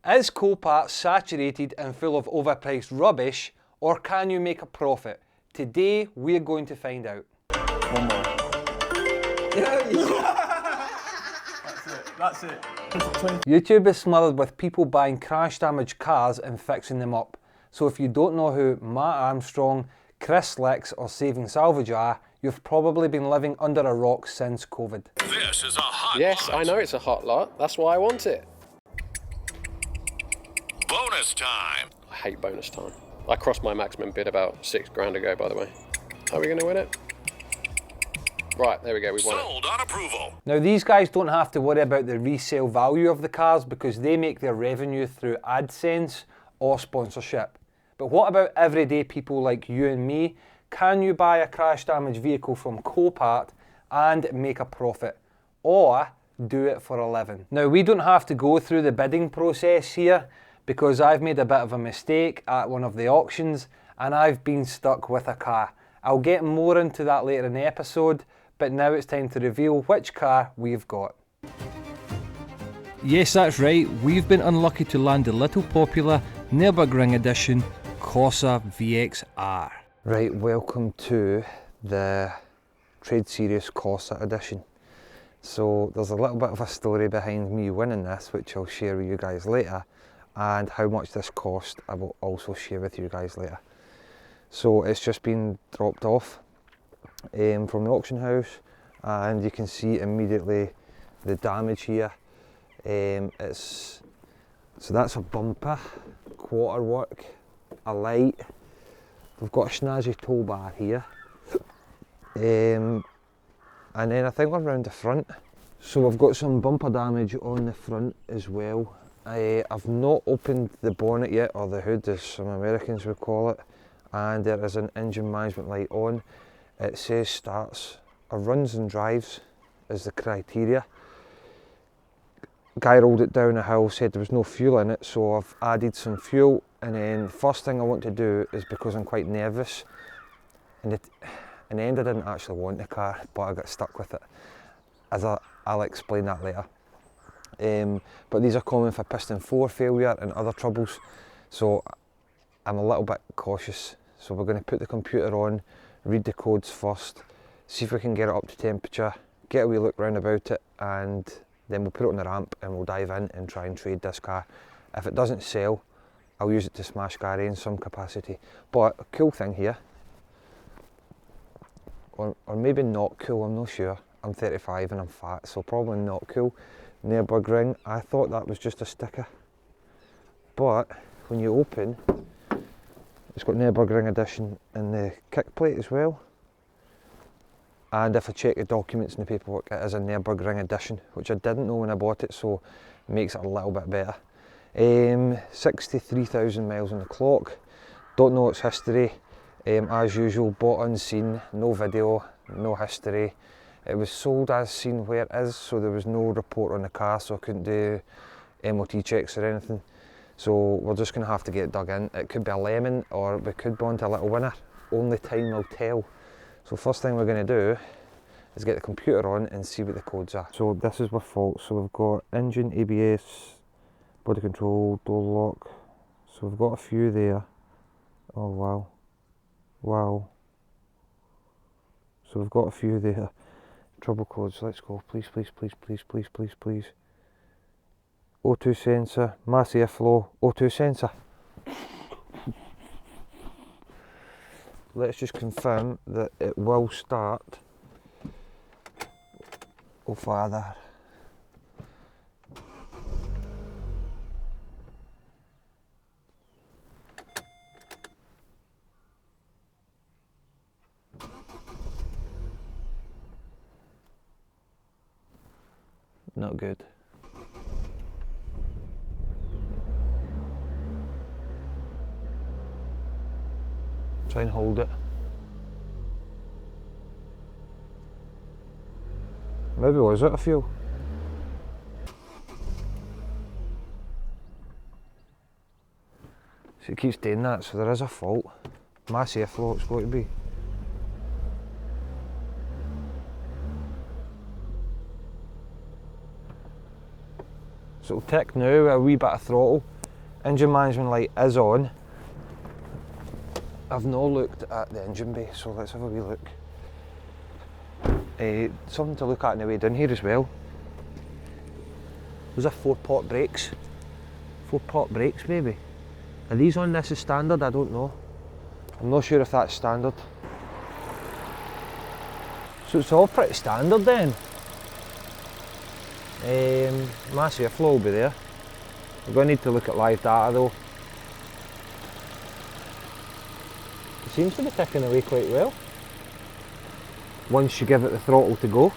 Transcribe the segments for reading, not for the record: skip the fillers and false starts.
Is Copart saturated and full of overpriced rubbish, or can you make a profit? Today we're going to find out. One more. That's it. YouTube is smothered with people buying crash damaged cars and fixing them up. So if you don't know who Matt Armstrong, Chris Slicks or Saving Salvage are, you've probably been living under a rock since COVID. This is a hot Yes, lot. I know it's a hot lot. That's why I want it. Bonus time. I hate bonus time. I crossed my maximum bid about £6 ago, by the way. Are we going to win it? Right, there we go, we won it. Sold on approval. Now these guys don't have to worry about the resale value of the cars because they make their revenue through AdSense or sponsorship. But what about everyday people like you and me? Can you buy a crash damaged vehicle from Copart and make a profit? Or do it for a living? Now we don't have to go through the bidding process here because I've made a bit of a mistake at one of the auctions and I've been stuck with a car. I'll get more into that later in the episode, but now it's time to reveal which car we've got. Yes, that's right, we've been unlucky to land the little popular Nurburgring edition Corsa VXR. Right, welcome to the Trade Series Corsa edition. So there's a little bit of a story behind me winning this, which I'll share with you guys later, and how much this cost I will also share with you guys later. So it's just been dropped off from the auction house, and you can see immediately the damage here. So that's a bumper, quarter work, a light. We've got a snazzy tow bar here, and then I think we're around the front. So we've got some bumper damage on the front as well. I've not opened the bonnet yet, or the hood as some Americans would call it, and there is an engine management light on. It says starts or runs and drives is the criteria. Guy rolled it down a hill, said there was no fuel in it, so I've added some fuel, and then the first thing I want to do is, because I'm quite nervous, and in the end I didn't actually want the car, but I got stuck with it, as I'll explain that later. But these are common for piston 4 failure and other troubles, so I'm a little bit cautious. So we're going to put the computer on, read the codes first, see if we can get it up to temperature, get a wee look round about it, and then we'll put it on the ramp and we'll dive in and try and trade this car. If it doesn't sell, I'll use it to smash Gary in some capacity. But a cool thing here, or maybe not cool, I'm not sure. I'm 35 and I'm fat, so probably not cool. Nurburgring, I thought that was just a sticker. But when you open, it's got Nurburgring edition in the kick plate as well. And if I check the documents and the paperwork, it is a Nurburgring edition, which I didn't know when I bought it, so it makes it a little bit better. 63,000 miles on the clock. Don't know its history. As usual, bought unseen, no video, no history. It was sold as seen where it is, so there was no report on the car, so I couldn't do MOT checks or anything. So we're just going to have to get dug in. It could be a lemon, or we could be onto a little winner. Only time will tell. So first thing we're going to do is get the computer on and see what the codes are. So this is with fault. So we've got engine, ABS, body control, door lock. So we've got a few there. Oh wow. Wow. So we've got a few there. Trouble codes, let's go. Please, please, please, please, please, please, please. O2 sensor, mass airflow, O2 sensor. Let's just confirm that it will start. Oh father. Not good. Try and hold it. Maybe was it a fuel? So it keeps doing that, so there is a fault. Mass airflow it's going to be. So it'll tick now with a wee bit of throttle. Engine management light is on. I've not looked at the engine bay, so let's have a wee look. Something to look at on the way down here as well. Those are 4-pot brakes. 4-pot brakes maybe. Are these on this as standard? I don't know. I'm not sure if that's standard. So it's all pretty standard then. Mass airflow will be there. We're going to need to look at live data though. It seems to be ticking away quite well. Once you give it the throttle to go.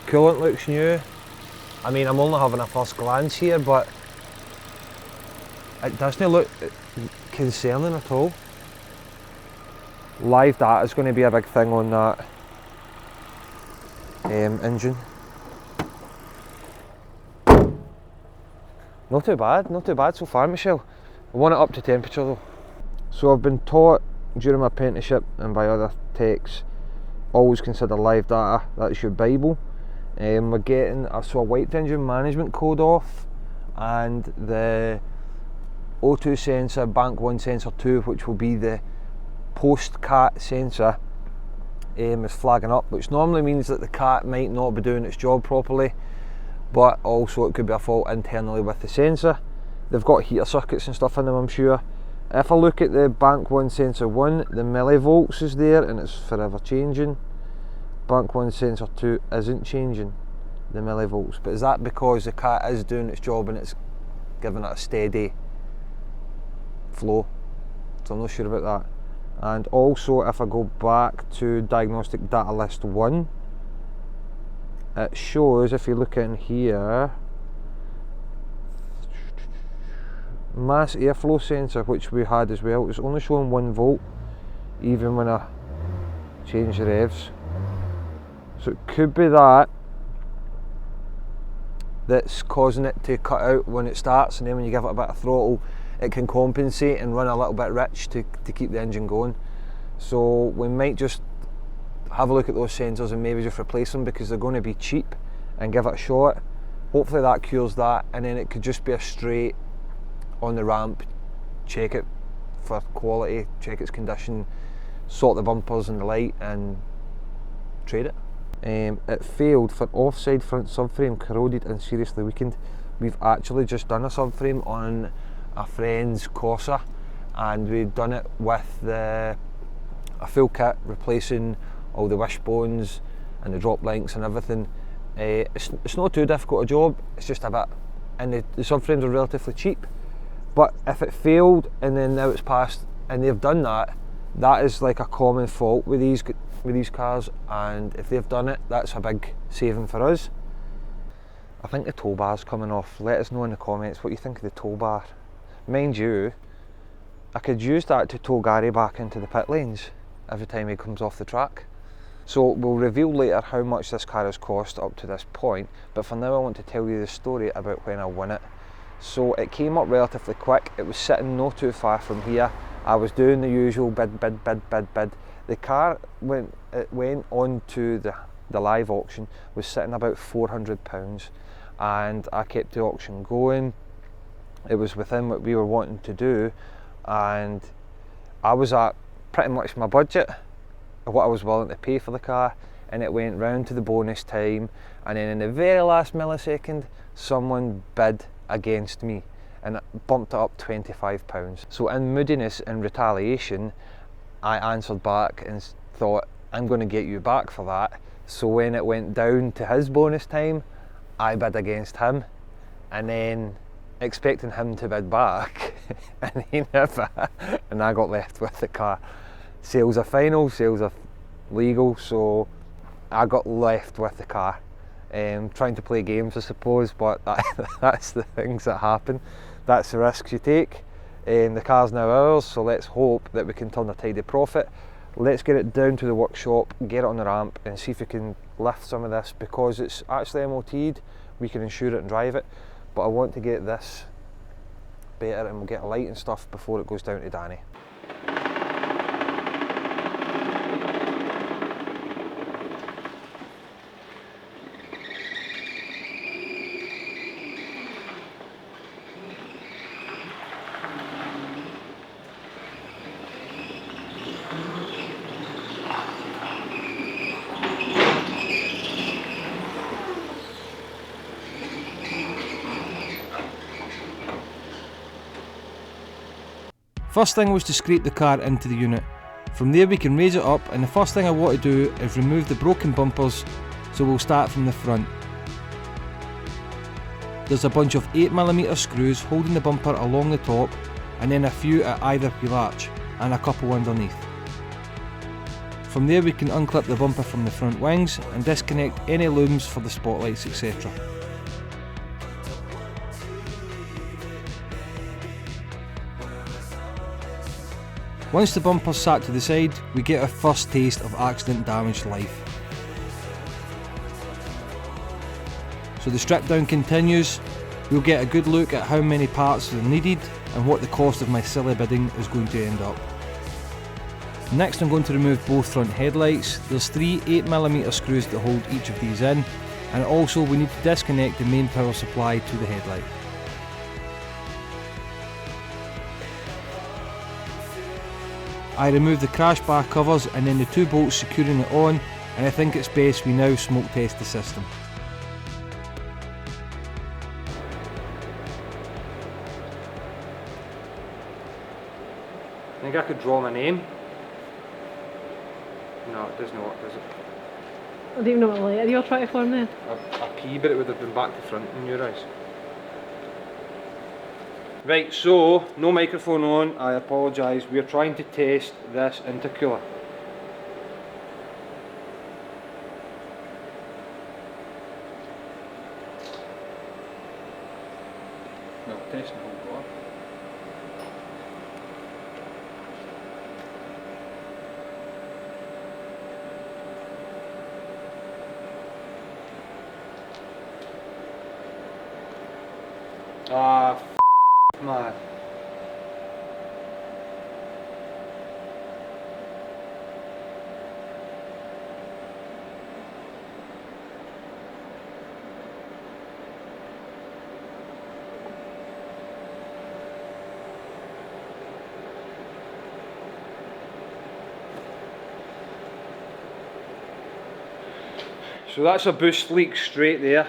Coolant looks new. I mean, I'm only having a first glance here, but it doesn't look concerning at all. Live data is going to be a big thing on that engine. Not too bad so far, Michelle. I want it up to temperature though. So I've been taught during my apprenticeship and by other techs, always consider live data, that's your Bible. We're getting, so I wiped the engine management code off, and the O2 sensor, bank 1 sensor 2, which will be the post-cat sensor, is flagging up, which normally means that the cat might not be doing its job properly, but also it could be a fault internally with the sensor. They've got heater circuits and stuff in them, I'm sure. If I look at the bank 1 sensor 1, the millivolts is there and it's forever changing. Bank 1 sensor 2 isn't changing the millivolts, but is that because the cat is doing its job and it's giving it a steady flow? So I'm not sure about that. And also if I go back to diagnostic data list 1, it shows, if you look in here, mass airflow sensor, which we had as well, it's only showing 1 volt even when I change the revs. So it could be that's causing it to cut out when it starts, and then when you give it a bit of throttle it can compensate and run a little bit rich to keep the engine going. So we might just have a look at those sensors and maybe just replace them, because they're going to be cheap, and give it a shot. Hopefully that cures that, and then it could just be a straight on the ramp, check it for quality, check its condition, sort the bumpers and the light, and trade it. It failed for offside front subframe, corroded and seriously weakened. We've actually just done a subframe on a friend's Corsa, and we've done it with a full kit, replacing all the wishbones and the drop links and everything. It's not too difficult a job, it's just a bit, and the subframes are relatively cheap. But if it failed and then now it's passed and they've done that, that is like a common fault with these cars, and if they've done it, that's a big saving for us. I think the tow bar's coming off. Let us know in the comments what you think of the tow bar. Mind you, I could use that to tow Gary back into the pit lanes every time he comes off the track. So we'll reveal later how much this car has cost up to this point, but for now I want to tell you the story about when I won it. So it came up relatively quick. It was sitting not too far from here. I was doing the usual bid. The car, when it went on to the live auction, was sitting about £400, and I kept the auction going. It was within what we were wanting to do, and I was at pretty much my budget of what I was willing to pay for the car, and it went round to the bonus time, and then in the very last millisecond someone bid against me and it bumped it up £25. So in moodiness and retaliation, I answered back and thought, I'm going to get you back for that. So when it went down to his bonus time, I bid against him, and then expecting him to bid back and he never, and I got left with the car. Sales are final, sales are legal, so I got left with the car. Trying to play games, I suppose, but that's the things that happen. That's the risks you take. The car's now ours, so let's hope that we can turn a tidy profit. Let's get it down to the workshop, get it on the ramp, and see if we can lift some of this, because it's actually MOT'd, we can insure it and drive it, but I want to get this better, and we'll get a light and stuff before it goes down to Danny. First thing was to scrape the car into the unit. From there we can raise it up, and the first thing I want to do is remove the broken bumpers, so we'll start from the front. There's a bunch of 8mm screws holding the bumper along the top, and then a few at either wheel arch, and a couple underneath. From there we can unclip the bumper from the front wings and disconnect any looms for the spotlights, etc. Once the bumper's sat to the side, we get our first taste of accident damaged life. So the strip down continues. We'll get a good look at how many parts are needed and what the cost of my silly bidding is going to end up. Next I'm going to remove both front headlights. There's 3 8mm screws that hold each of these in, and also we need to disconnect the main power supply to the headlight. I remove the crash bar covers and then the 2 bolts securing it on, and I think it's best we now smoke test the system. I think I could draw my name. No, it does not, does it? I don't even know what letter you're trying to form there. A P, but it would have been back to front in your eyes. Right, so, no microphone on, I apologise. We're trying to test this intercooler. No, testing the whole car. Ah, man. So that's a boost leak straight there.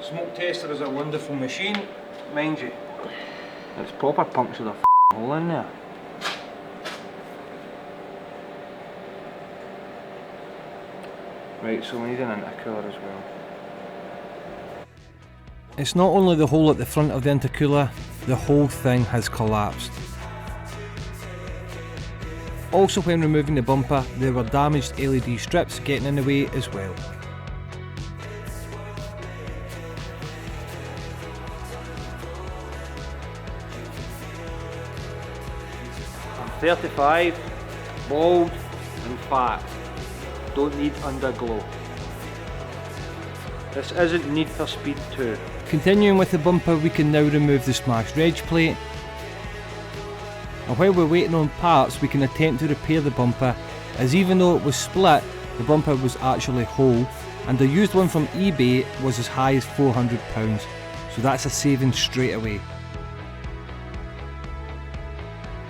Smoke tester is a wonderful machine, mind you. It's proper punctured a hole in there. Right, so we need an intercooler as well. It's not only the hole at the front of the intercooler, the whole thing has collapsed. Also, when removing the bumper, there were damaged LED strips getting in the way as well. I'm 35, bald and fat. Don't need underglow. This isn't Need for Speed 2. Continuing with the bumper, we can now remove the smashed reg plate. And while we're waiting on parts, we can attempt to repair the bumper, as even though it was split, the bumper was actually whole, and the used one from eBay was as high as £400, so that's a saving straight away.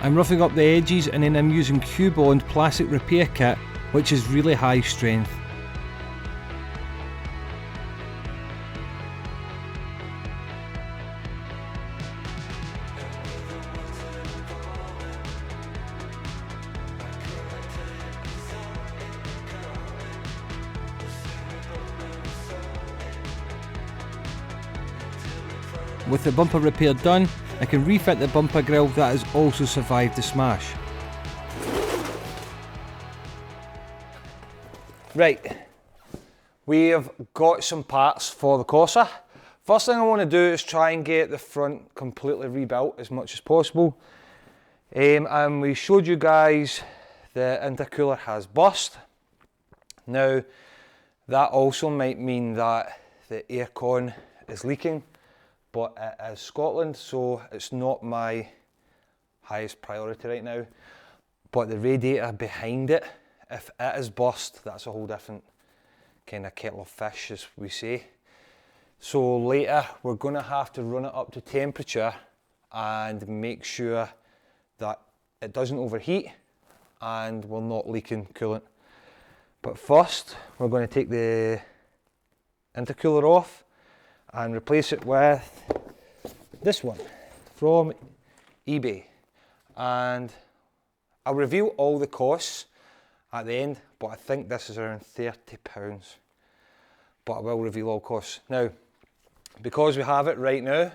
I'm roughing up the edges, and then I'm using Q-Bond plastic repair kit, which is really high strength. With the bumper repair done, I can refit the bumper grille that has also survived the smash. Right, we have got some parts for the Corsa. First thing I want to do is try and get the front completely rebuilt as much as possible. And we showed you guys the intercooler has burst. Now, that also might mean that the aircon is leaking, but it is Scotland, so it's not my highest priority right now. But the radiator behind it, if it is burst, that's a whole different kind of kettle of fish, as we say. So later we're going to have to run it up to temperature and make sure that it doesn't overheat and we're not leaking coolant. But first we're going to take the intercooler off and replace it with this one from eBay, and I'll reveal all the costs at the end, but I think this is around £30, but I will reveal all costs. Now, because we have it right now,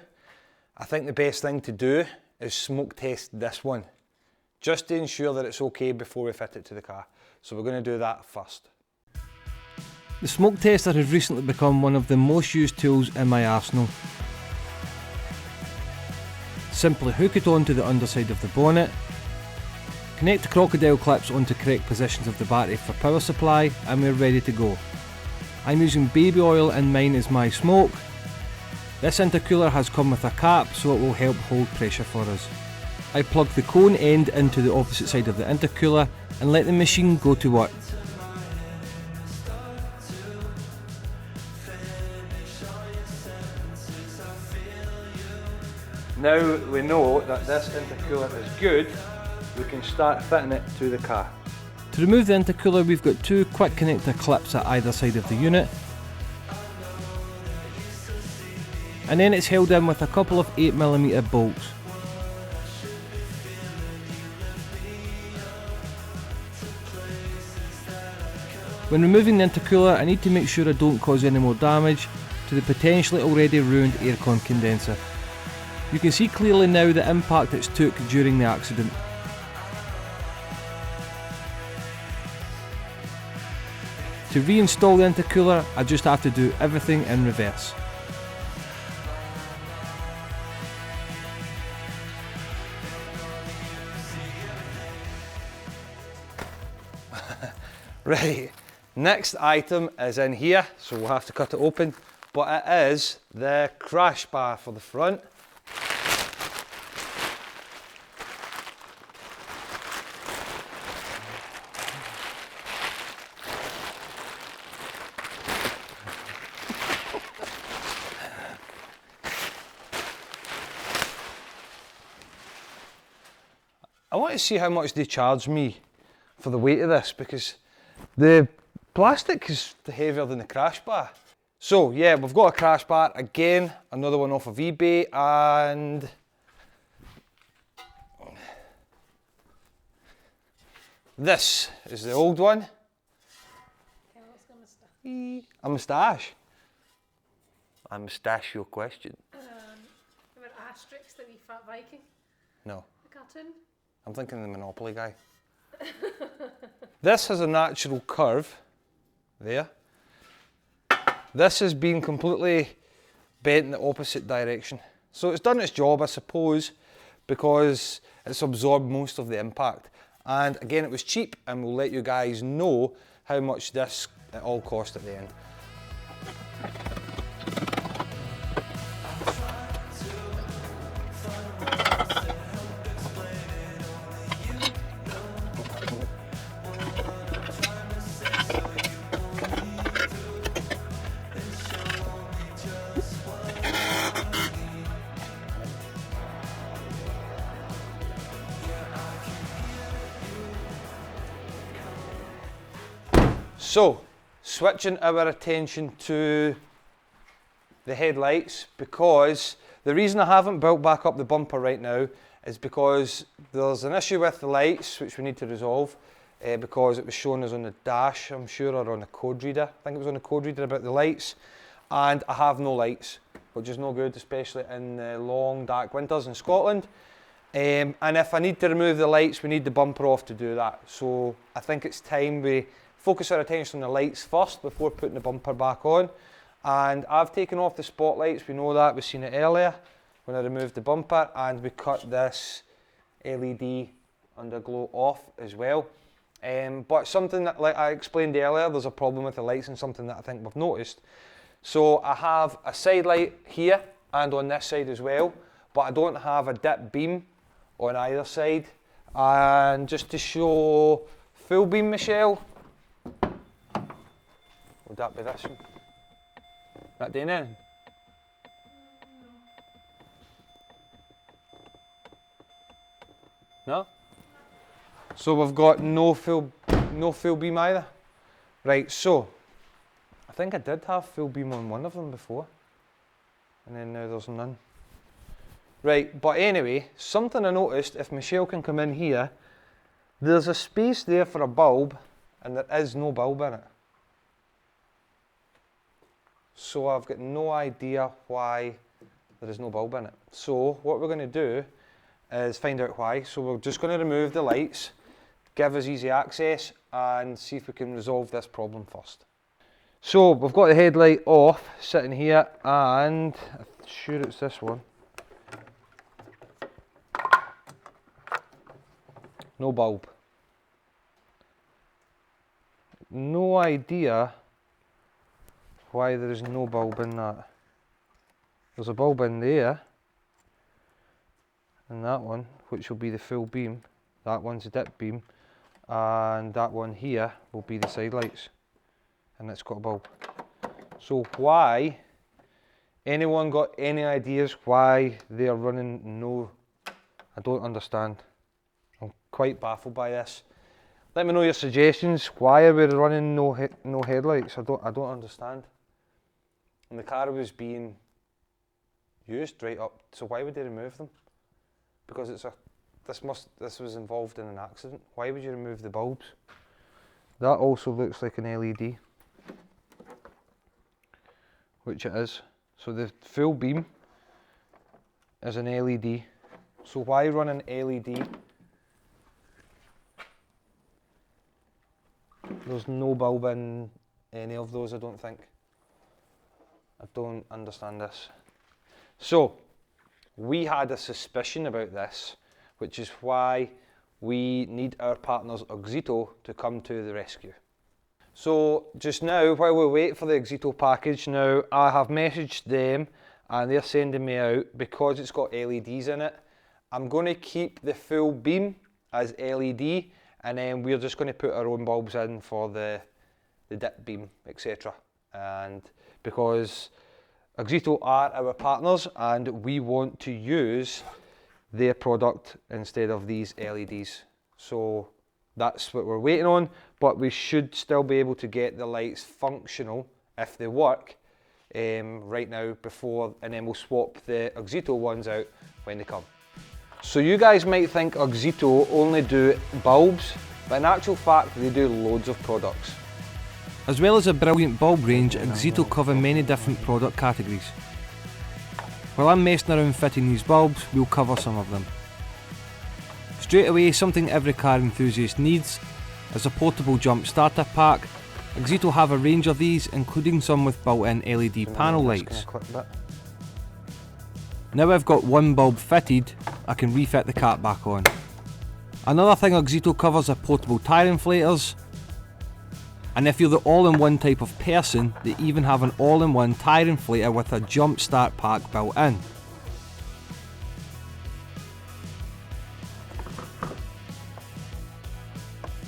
I think the best thing to do is smoke test this one, just to ensure that it's okay before we fit it to the car. So we're going to do that first. The smoke tester has recently become one of the most used tools in my arsenal. Simply hook it onto the underside of the bonnet, connect the crocodile clips onto correct positions of the battery for power supply, and we're ready to go. I'm using baby oil in mine as my smoke. This intercooler has come with a cap, so it will help hold pressure for us. I plug the cone end into the opposite side of the intercooler and let the machine go to work. Now we know that this intercooler is good, we can start fitting it to the car. To remove the intercooler, we've got two quick connector clips at either side of the unit, and then it's held in with a couple of 8mm bolts. When removing the intercooler, I need to make sure I don't cause any more damage to the potentially already ruined aircon condenser. You can see clearly now the impact it's took during the accident. To reinstall the intercooler, I just have to do everything in reverse. Right, next item is in here, so we'll have to cut it open, but it is the crash bar for the front. I want to see how much they charge me for the weight of this, because the plastic is heavier than the crash bar. So yeah, we've got a crash bar, again, another one off of eBay, and this is the old one. A moustache. I moustache your question. About Asterix, the wee fat Viking. No. The cartoon. I'm thinking of the Monopoly guy. This has a natural curve there. This has been completely bent in the opposite direction. So it's done its job, I suppose, because it's absorbed most of the impact. And again, it was cheap, and we'll let you guys know how much this it all cost at the end. So, switching our attention to the headlights, because the reason I haven't built back up the bumper right now is because there's an issue with the lights which we need to resolve, because it was shown us on the dash, I'm sure, or on the code reader. I think it was on the code reader about the lights, and I have no lights, which is no good, especially in the long dark winters in Scotland. And if I need to remove the lights, we need the bumper off to do that. So I think it's time we focus our attention on the lights first before putting the bumper back on. And I've taken off the spotlights, we know that, we've seen it earlier when I removed the bumper, and we cut this LED underglow off as well. But something that, like I explained earlier, there's a problem with the lights, and something that I think we've noticed. So I have a side light here and on this side as well, but I don't have a dip beam on either side. And just to show full beam, Michelle, would that be this one? That doing anything? No? So we've got no full beam either. Right, so I think I did have full beam on one of them before, and then now there's none. Right, but anyway, something I noticed, if Michelle can come in here, there's a space there for a bulb and there is no bulb in it. So I've got no idea why there is no bulb in it. So what we're going to do is find out why. So we're just going to remove the lights, give us easy access and see if we can resolve this problem first. So we've got the headlight off, sitting here, and I'm sure it's this one. No bulb. No idea why there is no bulb in that. There's a bulb in there, and that one, which will be the full beam. That one's a dip beam, and that one here will be the side lights, and it's got a bulb. So why? Anyone got any ideas why they are running no? I don't understand. I'm quite baffled by this. Let me know your suggestions. Why are we running no headlights? I don't understand. And the car was being used right up, so why would they remove them? Because this was involved in an accident. Why would you remove the bulbs? That also looks like an LED, which it is. So the full beam is an LED. So why run an LED? There's no bulb in any of those, I don't think. I don't understand this. So, we had a suspicion about this, which is why we need our partners Auxito to come to the rescue. So, just now, while we wait for the Auxito package, now I have messaged them and they're sending me out, because it's got LEDs in it, I'm going to keep the full beam as LED, and then we're just going to put our own bulbs in for the dip beam, etc. And because Auxito are our partners and we want to use their product instead of these LEDs. So that's what we're waiting on, but we should still be able to get the lights functional if they work right now before, and then we'll swap the Auxito ones out when they come. So you guys might think Auxito only do bulbs, but in actual fact they do loads of products. As well as a brilliant bulb range, Auxito cover many different product categories. While I'm messing around fitting these bulbs, we'll cover some of them. Straight away, something every car enthusiast needs is a portable jump starter pack. Auxito have a range of these, including some with built-in LED panel lights. Now I've got one bulb fitted, I can refit the cap back on. Another thing Auxito covers are portable tyre inflators, and if you're the all-in-one type of person, they even have an all-in-one tyre inflator with a jump start pack built in.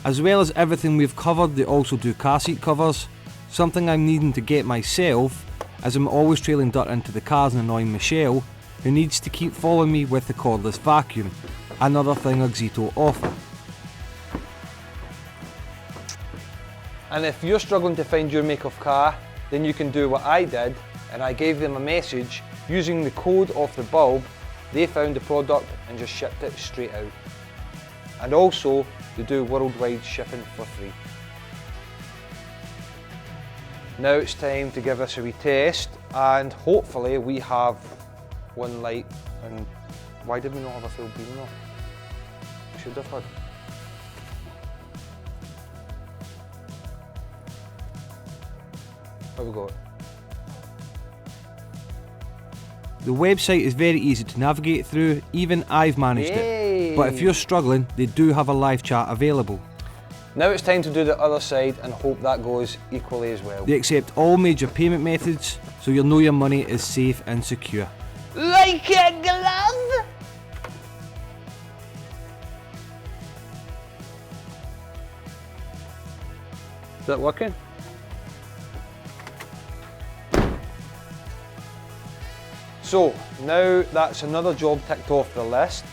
As well as everything we've covered, they also do car seat covers, something I'm needing to get myself, as I'm always trailing dirt into the cars and annoying Michelle, who needs to keep following me with the cordless vacuum, another thing Auxito offer. And if you're struggling to find your make of car, then you can do what I did, and I gave them a message using the code of the bulb. They found the product and just shipped it straight out. And also, they do worldwide shipping for free. Now it's time to give this a wee test, and hopefully we have one light. And why did we not have a full beam though? We should have had. How we got? The website is very easy to navigate through, even I've managed it. But if you're struggling, they do have a live chat available. Now it's time to do the other side and hope that goes equally as well. They accept all major payment methods, so you'll know your money is safe and secure. Like a glove! Is that working? So, now that's another job ticked off the list,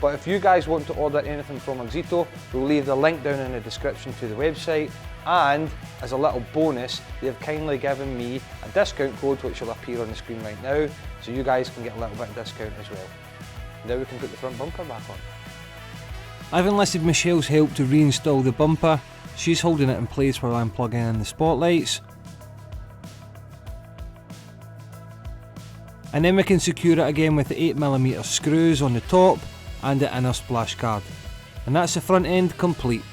but if you guys want to order anything from Auxito, we'll leave the link down in the description to the website, and as a little bonus, they've kindly given me a discount code which will appear on the screen right now, so you guys can get a little bit of discount as well. Now we can put the front bumper back on. I've enlisted Michelle's help to reinstall the bumper. She's holding it in place while I'm plugging in the spotlights. And then we can secure it again with the 8mm screws on the top and the inner splash guard. And that's the front end complete.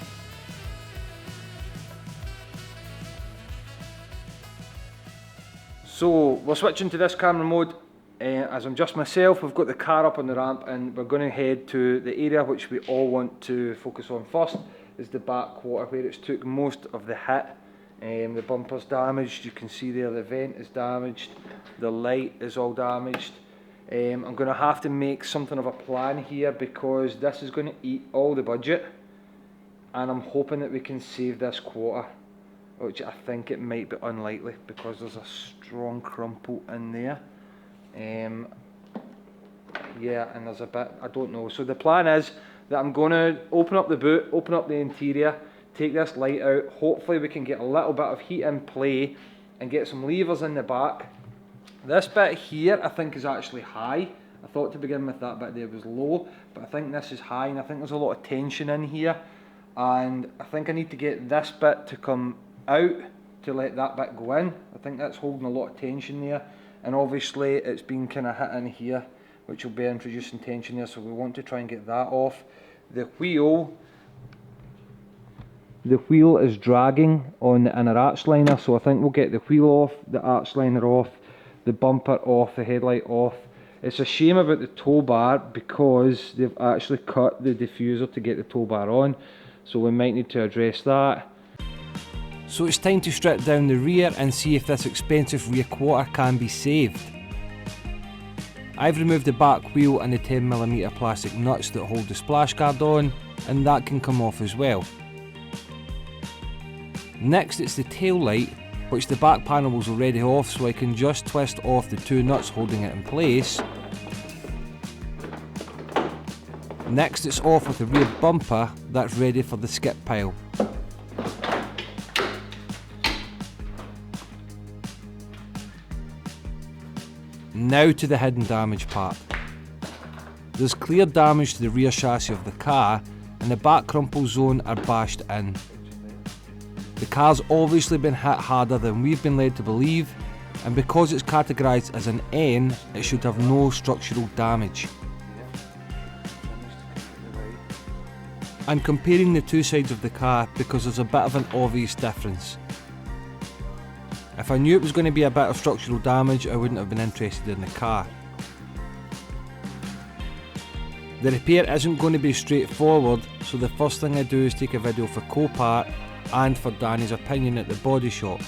So we're switching to this camera mode. As I'm just myself, we've got the car up on the ramp and we're going to head to the area which we all want to focus on first, is the back quarter where it's took most of the hit. The bumper's damaged, you can see there the vent is damaged, the light is all damaged. I'm going to have to make something of a plan here because this is going to eat all the budget, and I'm hoping that we can save this quarter, which I think it might be unlikely because there's a strong crumple in there. Yeah, and there's a bit, I don't know. So the plan is that I'm going to open up the boot, open up the interior, take this light out. Hopefully we can get a little bit of heat in play and get some levers in the back. This bit here I think is actually high. I thought to begin with that bit there was low, but I think this is high and I think there's a lot of tension in here. And I think I need to get this bit to come out to let that bit go in. I think that's holding a lot of tension there. And obviously it's been kind of hit in here, which will be introducing tension there, so we want to try and get that off. The wheel is dragging on the inner arch liner, so I think we'll get the wheel off, the arch liner off, the bumper off, the headlight off. It's a shame about the tow bar because they've actually cut the diffuser to get the tow bar on, so we might need to address that. So it's time to strip down the rear and see if this expensive rear quarter can be saved. I've removed the back wheel and the 10mm plastic nuts that hold the splash guard on, and that can come off as well. Next it's the tail light, which the back panel was already off, so I can just twist off the two nuts holding it in place. Next it's off with the rear bumper that's ready for the skip pile. Now to the hidden damage part. There's clear damage to the rear chassis of the car and the back crumple zone are bashed in. The car's obviously been hit harder than we've been led to believe, and because it's categorised as an N, it should have no structural damage. I'm comparing the two sides of the car because there's a bit of an obvious difference. If I knew it was going to be a bit of structural damage, I wouldn't have been interested in the car. The repair isn't going to be straightforward, so the first thing I do is take a video for Copart and for Danny's opinion at the body shop.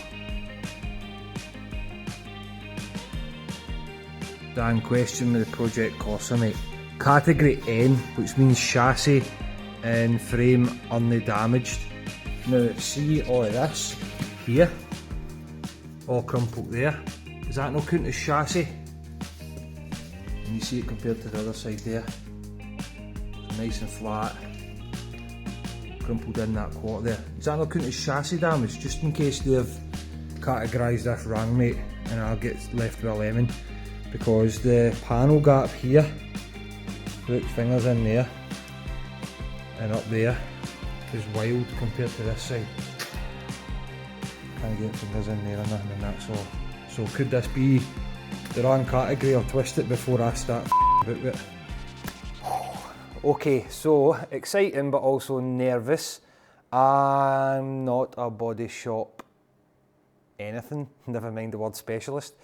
Dan, question with the Project Corsa, mate. Category N, which means chassis and frame undamaged. Now see all of this here, all crumpled there. Is that not counted as chassis? And you see it compared to the other side there. So nice and flat, crumpled in that quarter there. Is that not counted as chassis damage? Just in case they've categorised this wrong, mate, and I'll get left with a lemon. Because the panel gap here, put fingers in there and up there, is wild compared to this side. Can't get fingers in there or nothing, and that's all. So could this be the wrong category? I'll twist it before I start about it. Okay, so exciting but also nervous. I'm not a body shop anything, never mind the word specialist,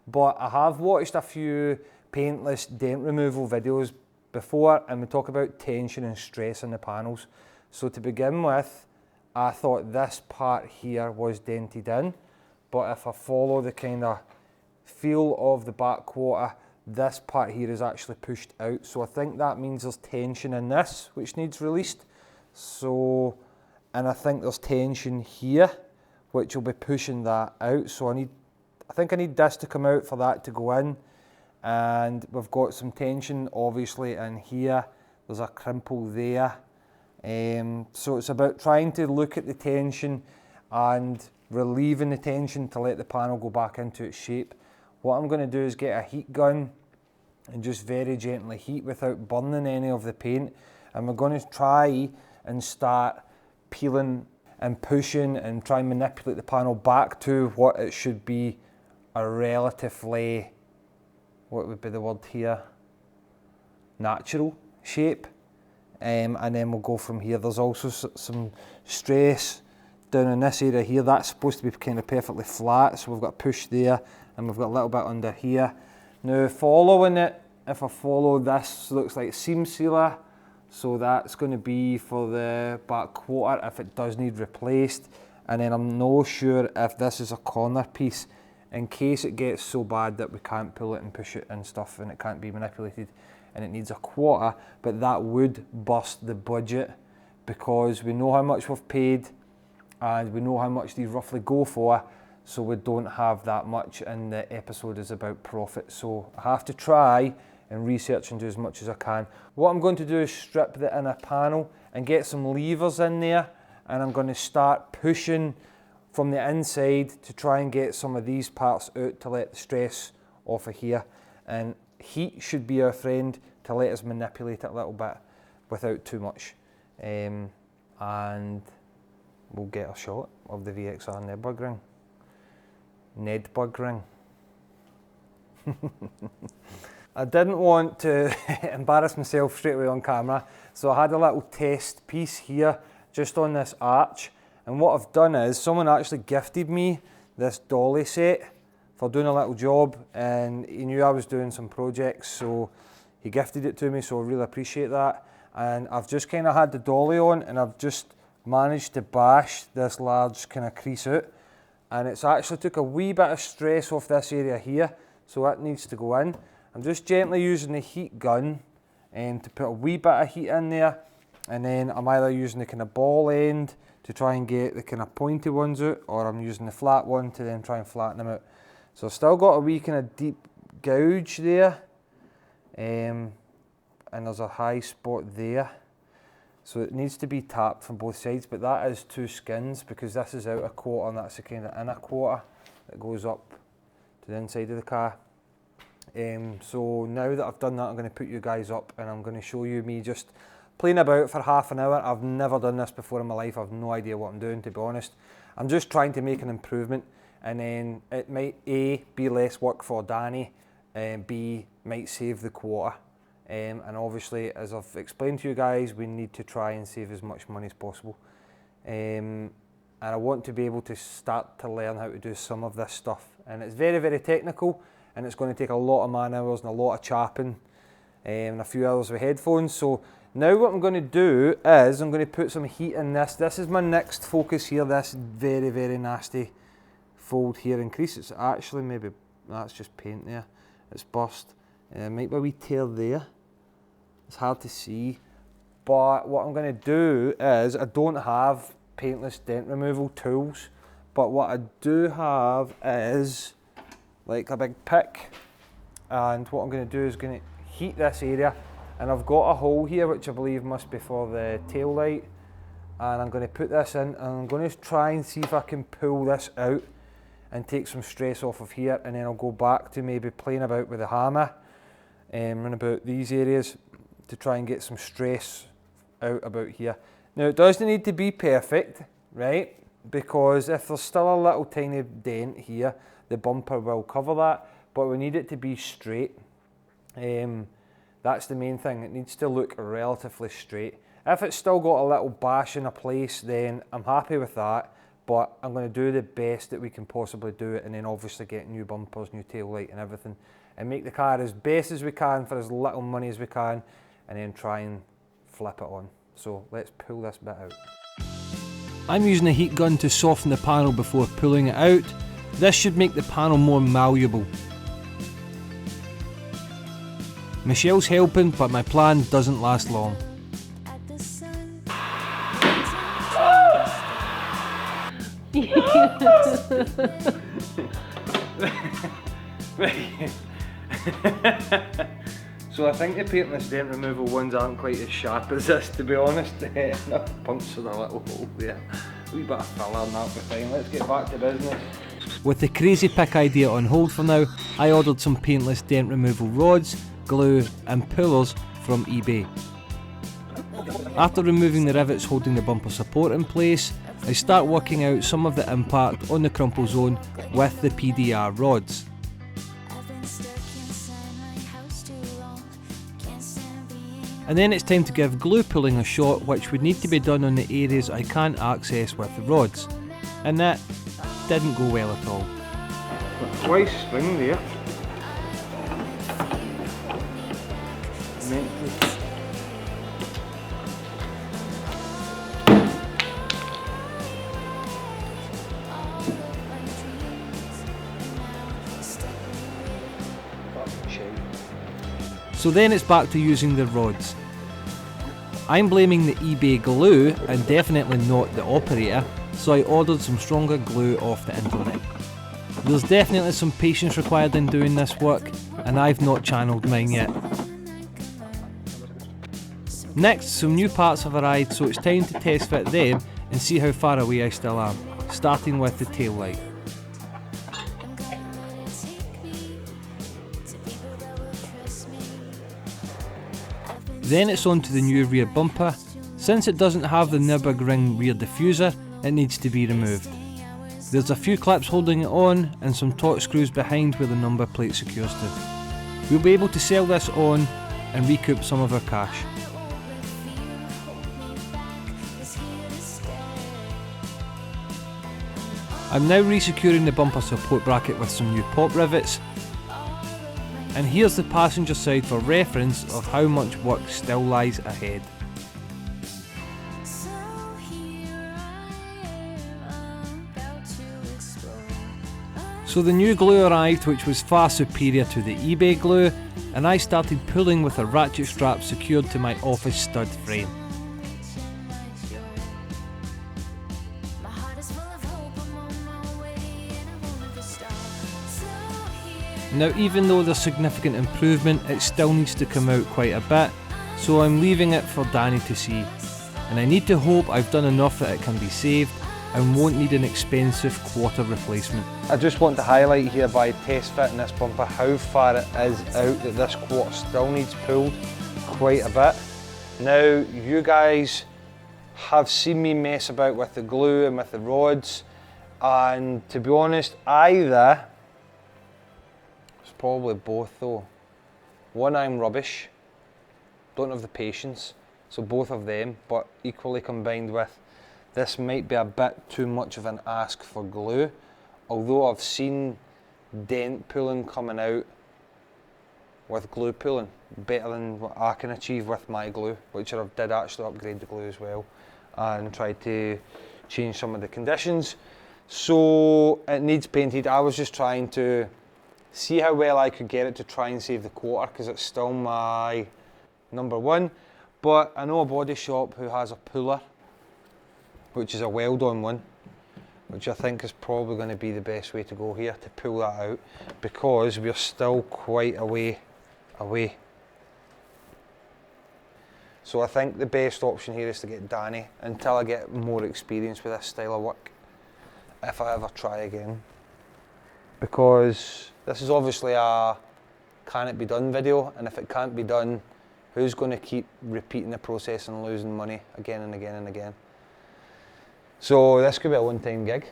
but I have watched a few paintless dent removal videos before, and we talk about tension and stress in the panels. So to begin with, I thought this part here was dented in, but if I follow the kind of feel of the back quarter, this part here is actually pushed out. So I think that means there's tension in this, which needs released. So, and I think there's tension here, which will be pushing that out. So I think I need this to come out for that to go in. And we've got some tension obviously in here. There's a crimple there. So it's about trying to look at the tension and relieving the tension to let the panel go back into its shape. What I'm going to do is get a heat gun and just very gently heat without burning any of the paint. And we're going to try and start peeling and pushing and try and manipulate the panel back to what it should be, a relatively, what would be the word here, natural shape. And then we'll go from here. There's also some stress down in this area here. That's supposed to be kind of perfectly flat, so we've got a push there and we've got a little bit under here. Now following it, if I follow this, looks like seam sealer, so that's going to be for the back quarter if it does need replaced. And then I'm not sure if this is a corner piece in case it gets so bad that we can't pull it and push it and stuff and it can't be manipulated and it needs a quarter, but that would bust the budget because we know how much we've paid and we know how much these roughly go for, so we don't have that much, and the episode is about profit, so I have to try and research and do as much as I can. What I'm going to do is strip the inner panel and get some levers in there, and I'm going to start pushing from the inside to try and get some of these parts out to let the stress off of here. And heat should be our friend to let us manipulate it a little bit without too much. And we'll get a shot of the VXR nurburgring. Nedburgring. I didn't want to embarrass myself straight away on camera, so I had a little test piece here just on this arch, and what I've done is someone actually gifted me this dolly set for doing a little job, and he knew I was doing some projects, so he gifted it to me, so I really appreciate that. And I've just kind of had the dolly on and I've just managed to bash this large kind of crease out, and it's actually took a wee bit of stress off this area here, so that needs to go in. I'm just gently using the heat gun to put a wee bit of heat in there, and then I'm either using the kind of ball end to try and get the kind of pointy ones out, or I'm using the flat one to then try and flatten them out. So I've still got a wee kind of deep gouge there, and there's a high spot there. So it needs to be tapped from both sides, but that is two skins because this is outer quarter and that's the kind of inner quarter that goes up to the inside of the car. So now that I've done that, I'm going to put you guys up and I'm going to show you me just playing about for half an hour. I've never done this before in my life. I've no idea what I'm doing, to be honest. I'm just trying to make an improvement, and then it might A, be less work for Danny, and B, might save the quarter. And obviously, as I've explained to you guys, we need to try and save as much money as possible. And I want to be able to start to learn how to do some of this stuff. And it's very, very technical, and it's going to take a lot of man hours and a lot of chapping and a few hours with headphones. So now what I'm going to do is I'm going to put some heat in this. This is my next focus here, this very, very nasty fold here and crease. It's actually maybe, that's just paint there. It's burst. Might be a wee tear there. It's hard to see. But what I'm going to do is, I don't have paintless dent removal tools, but what I do have is like a big pick, and what I'm going to do is going to heat this area, and I've got a hole here which I believe must be for the tail light, and I'm going to put this in and I'm going to try and see if I can pull this out and take some stress off of here, and then I'll go back to maybe playing about with the hammer and run about these areas to try and get some stress out about here. Now it doesn't need to be perfect, right? Because if there's still a little tiny dent here, the bumper will cover that, but we need it to be straight. That's the main thing, it needs to look relatively straight. If it's still got a little bash in a place, then I'm happy with that, but I'm going to do the best that we can possibly do it, and then obviously get new bumpers, new tail light and everything, and make the car as best as we can for as little money as we can, and then try and flip it on. So let's pull this bit out. I'm using a heat gun to soften the panel before pulling it out. This should make the panel more malleable. Michelle's helping, but my plan doesn't last long. So I think the paintless dent removal ones aren't quite as sharp as this, to be honest. I've punctured a little hole there. A wee bit of filler and that will be fine. Let's get back to business. With the crazy pick idea on hold for now, I ordered some paintless dent removal rods, glue and pullers from eBay. After removing the rivets holding the bumper support in place, I start working out some of the impact on the crumple zone with the PDR rods. And then it's time to give glue pulling a shot, which would need to be done on the areas I can't access with the rods. And that didn't go well at all. Twice spring there. So then it's back to using the rods. I'm blaming the eBay glue and definitely not the operator, so I ordered some stronger glue off the internet. There's definitely some patience required in doing this work, and I've not channeled mine yet. Next, some new parts have arrived, so it's time to test fit them and see how far away I still am, starting with the tail light. Then it's on to the new rear bumper. Since it doesn't have the nurburgring rear diffuser, it needs to be removed. There's a few clips holding it on and some torque screws behind where the number plate secures to. We'll be able to sell this on and recoup some of our cash. I'm now resecuring the bumper support bracket with some new pop rivets. And here's the passenger side for reference of how much work still lies ahead. So the new glue arrived, which was far superior to the eBay glue, and I started pulling with a ratchet strap secured to my office stud frame. Now, even though there's significant improvement, it still needs to come out quite a bit, so I'm leaving it for Danny to see. And I need to hope I've done enough that it can be saved and won't need an expensive quarter replacement. I just want to highlight here by test fitting this bumper how far it is out that this quarter still needs pulled quite a bit. Now, you guys have seen me mess about with the glue and with the rods, and to be honest, probably both though. One, I'm rubbish, don't have the patience, so both of them, but equally combined with this might be a bit too much of an ask for glue, although I've seen dent pulling coming out with glue pulling better than what I can achieve with my glue, which I did actually upgrade the glue as well and tried to change some of the conditions. So it needs painted. I was just trying to see how well I could get it to try and save the quarter, because it's still my number one. But I know a body shop who has a puller, which is a weld-on one, which I think is probably going to be the best way to go here, to pull that out, because we're still quite a way away. So I think the best option here is to get Danny until I get more experience with this style of work, if I ever try again. Because this is obviously a can it be done video, and if it can't be done, who's going to keep repeating the process and losing money again and again and again? So this could be a one-time gig.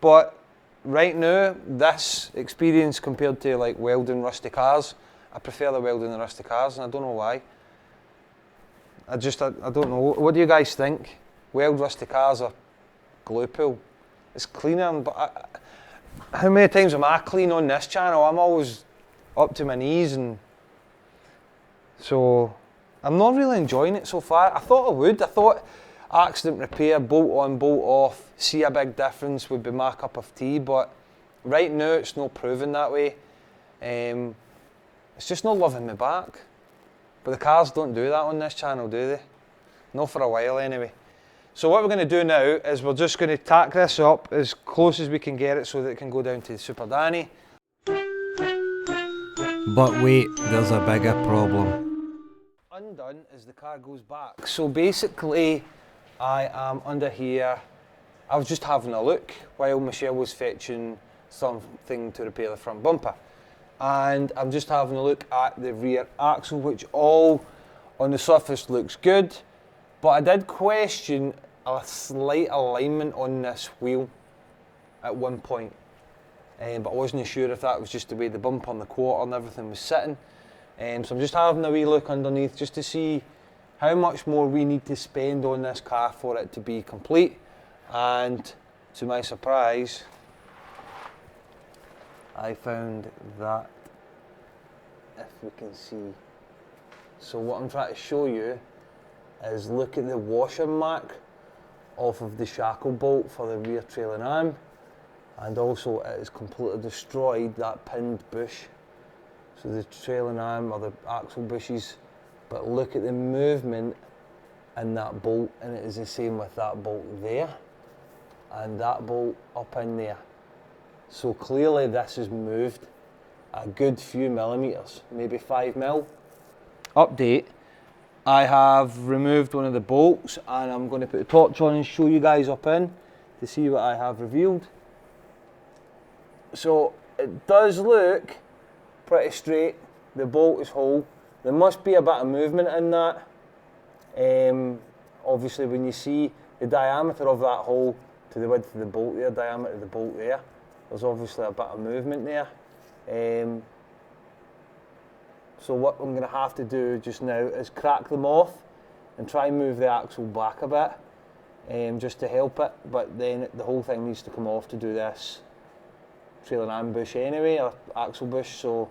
But right now, this experience compared to like welding rusty cars, I prefer the welding the rusty cars, and I don't know why. I don't know. What do you guys think? Weld rusty cars or glue pull? It's cleaner, but how many times am I clean on this channel? I'm always up to my knees, and so I'm not really enjoying it so far. I thought I would. I thought accident repair, bolt on, bolt off, see a big difference would be my cup of tea, but right now it's not proven that way. It's just not loving me back. But the cars don't do that on this channel, do they? Not for a while anyway. So what we're going to do now is we're just going to tack this up as close as we can get it so that it can go down to Super Danny. But wait, there's a bigger problem. Undone as the car goes back. So basically, I am under here. I was just having a look while Michelle was fetching something to repair the front bumper. and I'm just having a look at the rear axle, which all on the surface looks good, but I did question a slight alignment on this wheel at one point, but I wasn't sure if that was just the way the bumper and the quarter and everything was sitting. So I'm just having a wee look underneath just to see how much more we need to spend on this car for it to be complete, and to my surprise I found that, if we can see. So what I'm trying to show you is look at the washer mark off of the shackle bolt for the rear trailing arm, and also it has completely destroyed that pinned bush. So the trailing arm or the axle bushes, but look at the movement in that bolt, and it is the same with that bolt there and that bolt up in there. So clearly this has moved a good few millimetres, maybe 5 mil. Update, I have removed one of the bolts and I'm going to put the torch on and show you guys up in to see what I have revealed. So it does look pretty straight, the bolt is whole. There must be a bit of movement in that. Obviously when you see the diameter of that hole to the width of the bolt there, diameter of the bolt there, there's obviously a bit of movement there. So what I'm going to have to do just now is crack them off and try and move the axle back a bit, just to help it, but then the whole thing needs to come off to do this trailing arm bush anyway, or axle bush, so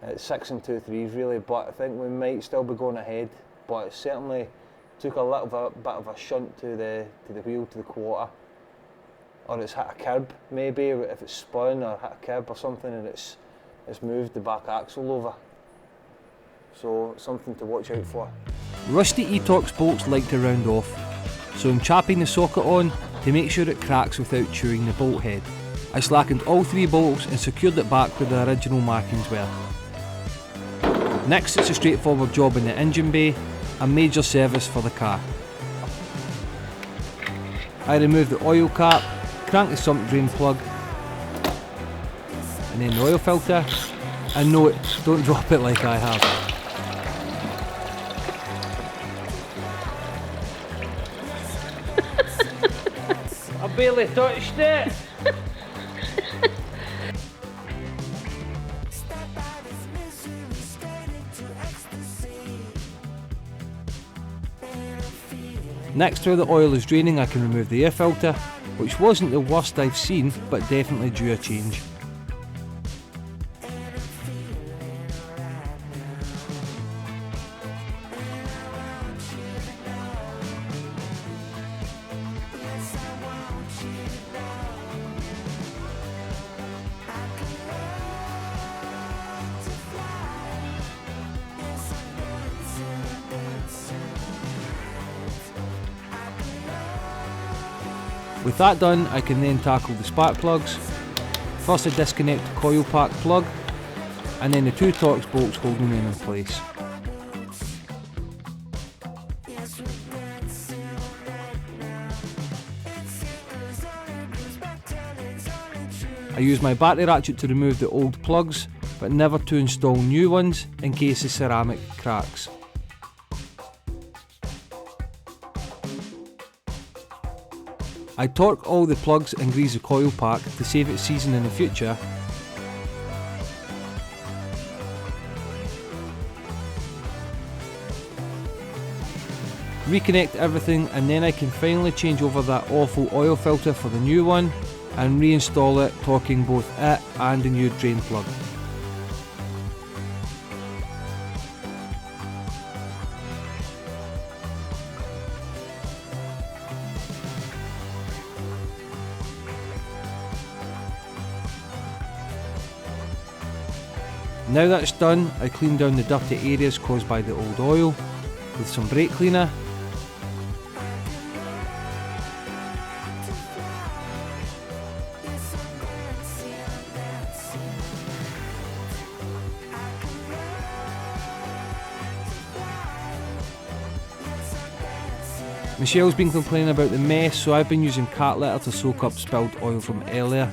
it's 6 2/3 really, but I think we might still be going ahead, but it certainly took a little bit of a shunt to the wheel, to the quarter, or it's hit a curb maybe, if it's spun or hit a curb or something, and it's moved the back axle over. So something to watch out for. Rusty e-Torx bolts like to round off, so I'm chapping the socket on to make sure it cracks without chewing the bolt head. I slackened all 3 bolts and secured it back where the original markings were. Next, it's a straightforward job in the engine bay, a major service for the car. I remove the oil cap, crank the sump drain plug, and then the oil filter, and no, don't drop it like I have. I barely touched it! Next, while the oil is draining, I can remove the air filter, which wasn't the worst I've seen, but definitely due a change. With that done, I can then tackle the spark plugs. First I disconnect the coil pack plug, and then the 2 Torx bolts holding them in place. I use my battery ratchet to remove the old plugs, but never to install new ones in case the ceramic cracks. I torque all the plugs and grease the coil pack to save it season in the future. Reconnect everything, and then I can finally change over that awful oil filter for the new one and reinstall it, torquing both it and the new drain plug. Now that's done, I clean down the dirty areas caused by the old oil with some brake cleaner. Michelle's been complaining about the mess, so I've been using cat litter to soak up spilled oil from earlier.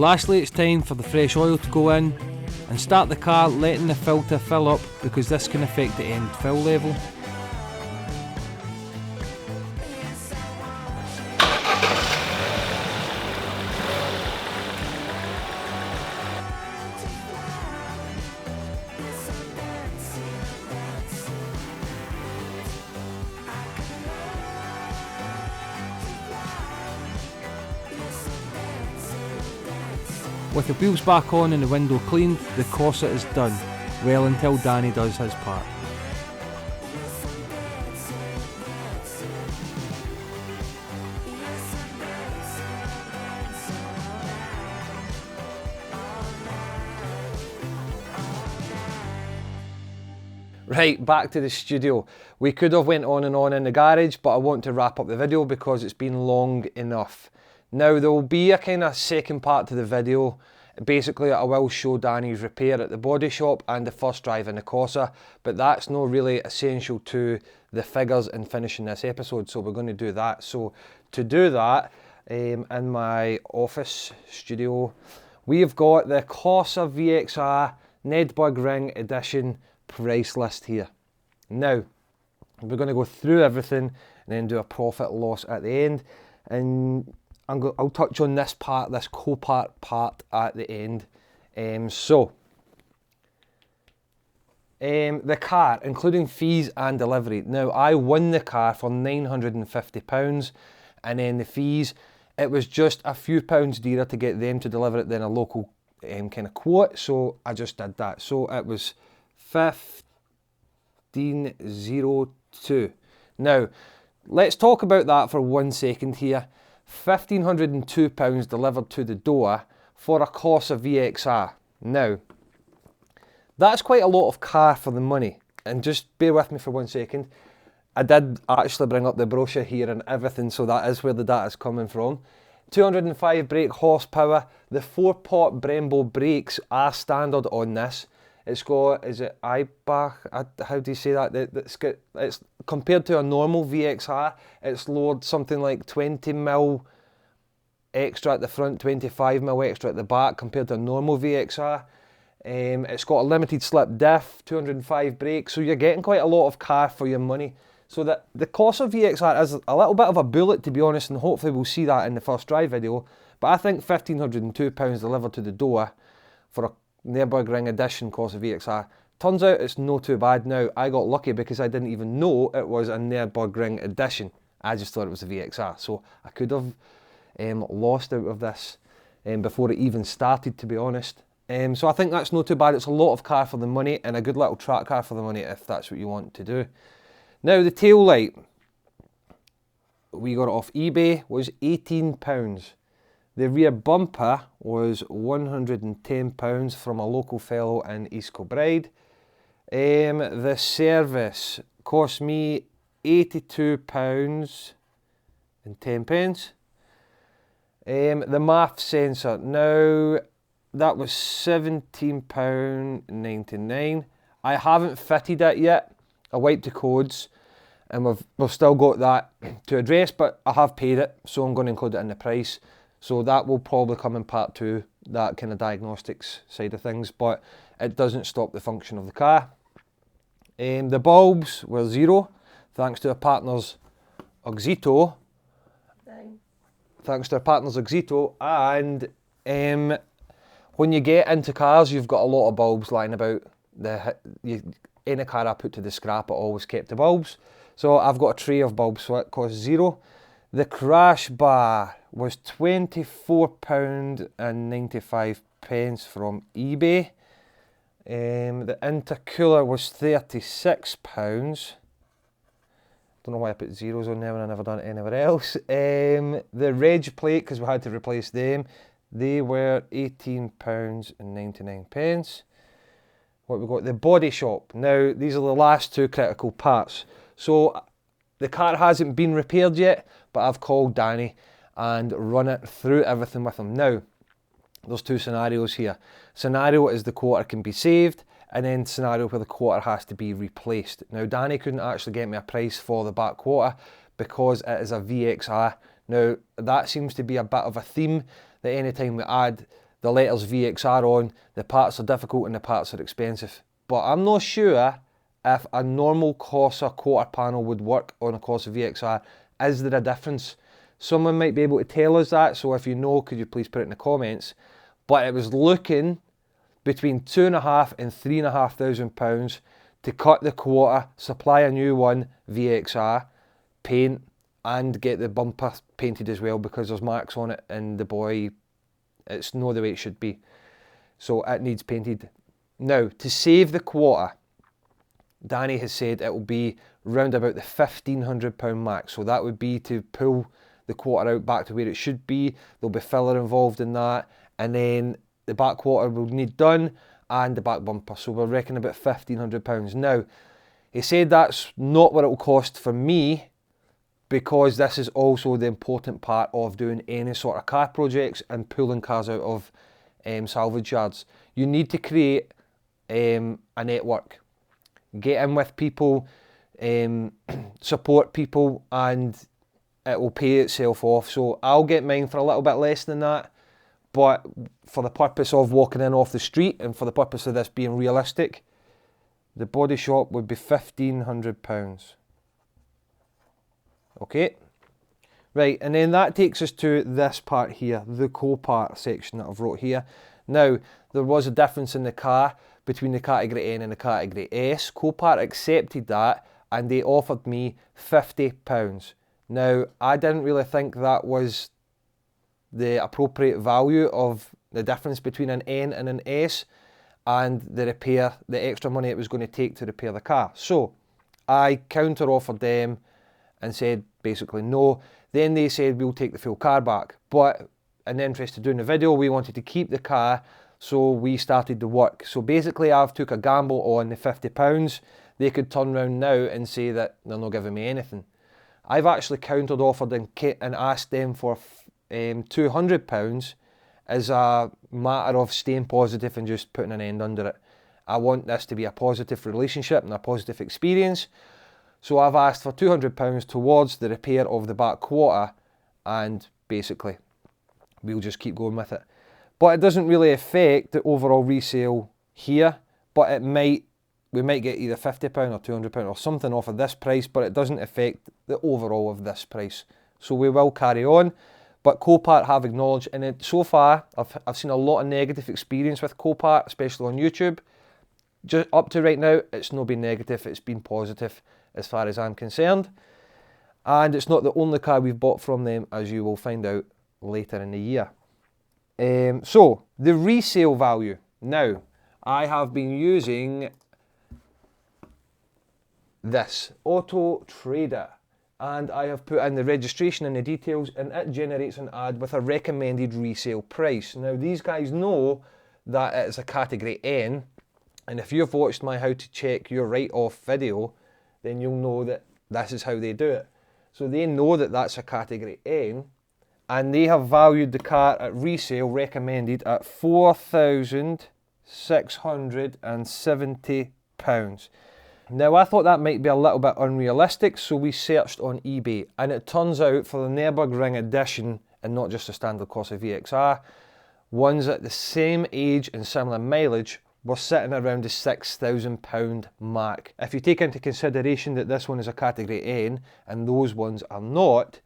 Lastly, it's time for the fresh oil to go in and start the car letting the filter fill up, because this can affect the end fill level. With the wheels back on and the window cleaned, the Corsa is done, well until Danny does his part. Right, back to the studio. We could have went on and on in the garage, but I want to wrap up the video because it's been long enough. Now there will be a kind of second part to the video. Basically I will show Danny's repair at the body shop and the first drive in the Corsa, but that's not really essential to the figures and finishing this episode, so we're going to do that. So to do that, in my office studio, we've got the Corsa VXR Nurburgring edition price list here. Now we're going to go through everything and then do a profit loss at the end, and I'll touch on this part, this Copart part at the end. The car, including fees and delivery. Now I won the car for £950, and then the fees, it was just a few pounds dearer to get them to deliver it than a local kind of quote, so I just did that. So it was 1502. Now let's talk about that for 1 second here. £1,502 delivered to the door for a Corsa VXR. Now, that's quite a lot of car for the money. And just bear with me for 1 second. I did actually bring up the brochure here and everything, so that is where the data is coming from. 205 brake horsepower. The 4-pot Brembo brakes are standard on this. It's got, is it Eibach? How do you say that? It's compared to a normal VXR, it's lowered something like 20mm extra at the front, 25mm extra at the back compared to a normal VXR. It's got a limited slip diff, 205 brakes, so you're getting quite a lot of car for your money. So that the Corsa VXR is a little bit of a bullet, to be honest, and hopefully we'll see that in the first drive video. But I think £1,502 delivered to the door for a Nurburgring edition Corsa VXR. Turns out it's not too bad. Now I got lucky because I didn't even know it was a Nurburgring edition. I just thought it was a VXR, so I could have lost out of this before it even started, to be honest. So I think that's not too bad. It's a lot of car for the money and a good little track car for the money if that's what you want to do. Now the tail light, we got it off eBay, was £18. The rear bumper was £110 from a local fellow in East Kilbride. The service cost me £82 and 10p. The MAF sensor, now that was £17.99. I haven't fitted it yet. I wiped the codes and we've still got that to address, but I have paid it, so I'm going to include it in the price. So that will probably come in part 2, that kind of diagnostics side of things, but it doesn't stop the function of the car. The bulbs were 0, thanks to our partners Auxito. Thanks to our partners Auxito, and when you get into cars, you've got a lot of bulbs lying about. Any car I put to the scrap, I always kept the bulbs. So I've got a tray of bulbs, so it cost 0. The crash bar was £24.95 from eBay. The intercooler was £36. Don't know why I put zeros on there when I never done it anywhere else. The reg plate, because we had to replace them, they were £18.99. What we got? The body shop. Now these are the last 2 critical parts. So the car hasn't been repaired yet, but I've called Danny and run it through everything with him. Now, there's 2 scenarios here. Scenario is the quarter can be saved, and then scenario where the quarter has to be replaced. Now, Danny couldn't actually get me a price for the back quarter because it is a VXR. Now, that seems to be a bit of a theme, that anytime we add the letters VXR on, the parts are difficult and the parts are expensive. But I'm not sure if a normal Corsa quarter panel would work on a Corsa VXR. Is there a difference? Someone might be able to tell us that, so if you know, could you please put it in the comments. But it was looking between £2,500 and £3,500 to cut the quarter, supply a new one, VXR, paint, and get the bumper painted as well, because there's marks on it and the boy, it's not the way it should be. So it needs painted. Now, to save the quarter, Danny has said it will be round about the £1,500 mark. So that would be to pull the quarter out back to where it should be. There'll be filler involved in that. And then the back quarter will need done and the back bumper. So we're reckoning about £1,500. Now, he said that's not what it will cost for me, because this is also the important part of doing any sort of car projects and pulling cars out of salvage yards. You need to create a network. Get in with people, support people, and it will pay itself off. So I'll get mine for a little bit less than that, but for the purpose of walking in off the street and for the purpose of this being realistic, the body shop would be £1,500. Okay, right, and then that takes us to this part here, the Copart section that I've wrote here. Now, there was a difference in the car between the category N and the category S. Copart accepted that and they offered me £50. Now, I didn't really think that was the appropriate value of the difference between an N and an S and the repair, the extra money it was going to take to repair the car. So I counter offered them and said basically no. Then they said we'll take the full car back, but in the interest of doing the video, we wanted to keep the car, so we started the work. So basically I've took a gamble on the £50. They could turn around now and say that they're not giving me anything. I've actually countered offered and asked them for £200 as a matter of staying positive and just putting an end under it. I want this to be a positive relationship and a positive experience. So I've asked for £200 towards the repair of the back quarter, and basically we'll just keep going with it. But it doesn't really affect the overall resale here, but it might, we might get either £50 or £200 or something off of this price, but it doesn't affect the overall of this price. So we will carry on. But Copart have acknowledged, and so far I've seen a lot of negative experience with Copart, especially on YouTube. Just up to right now, it's not been negative, it's been positive as far as I'm concerned. And it's not the only car we've bought from them, as you will find out later in the year. So, the resale value. Now, I have been using this Auto Trader, and I have put in the registration and the details, and it generates an ad with a recommended resale price. Now, these guys know that it's a category N, and if you've watched my how to check your write-off video, then you'll know that this is how they do it. So they know that that's a category N, and they have valued the car at resale recommended at £4,670. Now, I thought that might be a little bit unrealistic, so we searched on eBay, and it turns out for the nurburgring edition, and not just the standard Corsa VXR, ones at the same age and similar mileage were sitting around the £6,000 mark. If you take into consideration that this one is a category N and those ones are not,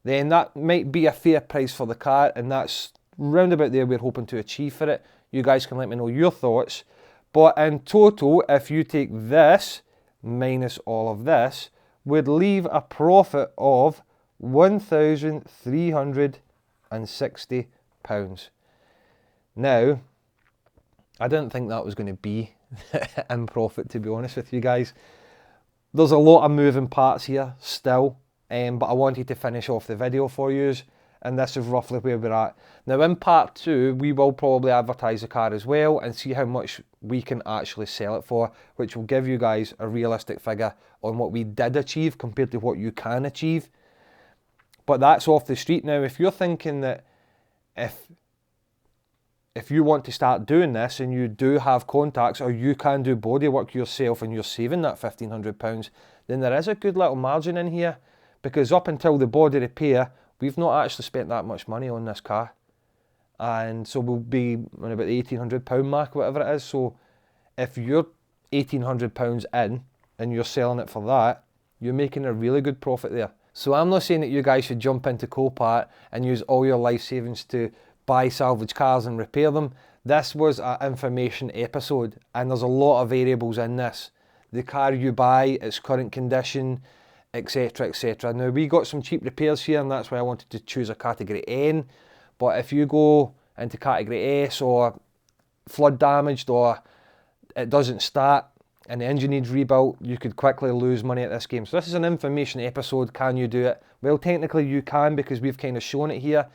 then that might be a fair price for the car, and that's round about there we're hoping to achieve for it. You guys can let me know your thoughts. But in total, if you take this minus all of this, would leave a profit of £1,360. Now, I didn't think that was going to be in profit, to be honest with you guys. There's a lot of moving parts here still, but I wanted to finish off the video for you, and this is roughly where we're at. Now, in part 2, we will probably advertise the car as well and see how much we can actually sell it for, which will give you guys a realistic figure on what we did achieve compared to what you can achieve. But that's off the street. Now, if you're thinking that if you want to start doing this and you do have contacts, or you can do bodywork yourself and you're saving that £1,500, then there is a good little margin in here, because up until the body repair, we've not actually spent that much money on this car. and so we'll be on about the £1,800 mark, whatever it is. So if you're £1,800 in and you're selling it for that, you're making a really good profit there. So I'm not saying that you guys should jump into Copart and use all your life savings to buy salvage cars and repair them. This was an information episode, and there's a lot of variables in this. The car you buy, its current condition, etc, etc. Now we got some cheap repairs here, and that's why I wanted to choose a category N, but if you go into category S or flood damaged or it doesn't start and the engine needs rebuilt, you could quickly lose money at this game. So this is an information episode. Can you do it? Well, technically you can, because we've kind of shown it here.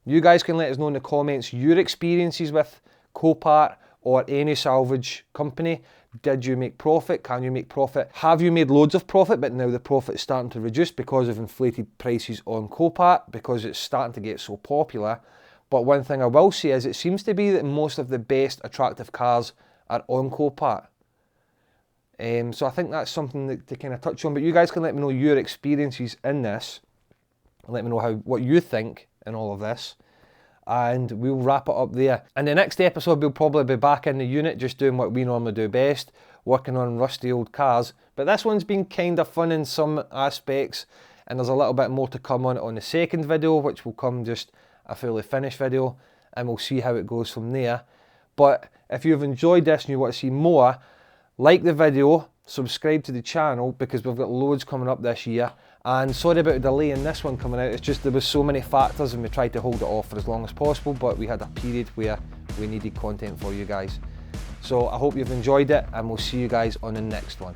You guys can let us know in the comments your experiences with Copart or any salvage company. Did you make profit? Can you make profit? Have you made loads of profit, but now the profit is starting to reduce because of inflated prices on Copart, because it's starting to get so popular? But one thing I will say is it seems to be that most of the best attractive cars are on Copart. So I think that's something to kind of touch on, but you guys can let me know your experiences in this, and let me know what you think in all of this, and we'll wrap it up there. In the next episode we'll probably be back in the unit just doing what we normally do best, working on rusty old cars, but this one's been kind of fun in some aspects, and there's a little bit more to come on the second video, which will come just a fully finished video, and we'll see how it goes from there. But if you've enjoyed this and you want to see more, like the video, subscribe to the channel, because we've got loads coming up this year. And sorry about the delay in this one coming out, it's just there was so many factors and we tried to hold it off for as long as possible, but we had a period where we needed content for you guys. So I hope you've enjoyed it, and we'll see you guys on the next one.